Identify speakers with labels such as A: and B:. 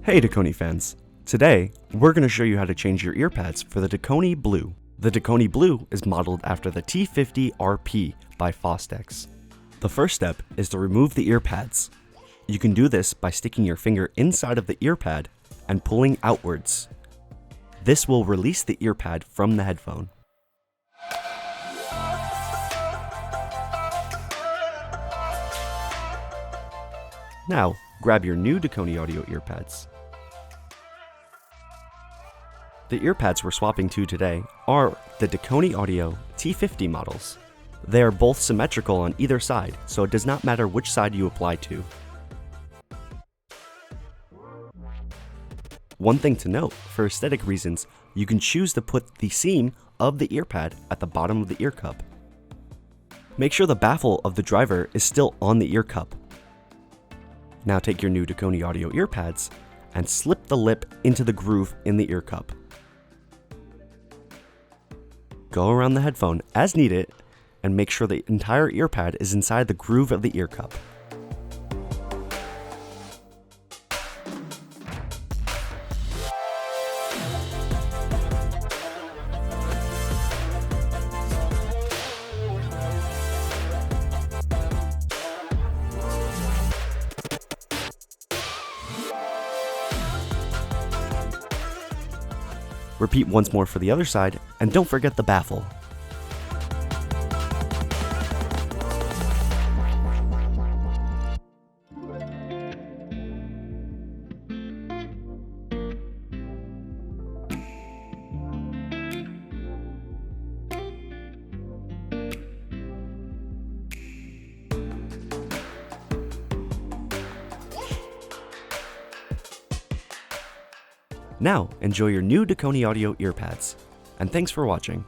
A: Hey Dekoni fans! Today, we're going to show you how to change your ear pads for the Dekoni Blue. The Dekoni Blue is modeled after the T50 RP by Fostex. The first step is to remove the ear pads. You can do this by sticking your finger inside of the ear pad and pulling outwards. This will release the ear pad from the headphone. Now, grab your new Dekoni Audio ear pads. The ear pads we're swapping to today are the Dekoni Audio T50 models. They are both symmetrical on either side, so it does not matter which side you apply to. One thing to note, for aesthetic reasons, you can choose to put the seam of the ear pad at the bottom of the ear cup. Make sure the baffle of the driver is still on the ear cup. Now take your new Dekoni Audio ear pads and slip the lip into the groove in the ear cup. Go around the headphone as needed and make sure the entire ear pad is inside the groove of the ear cup. Repeat once more for the other side, and don't forget the baffle. Now, enjoy your new Dekoni Audio ear pads, and thanks for watching.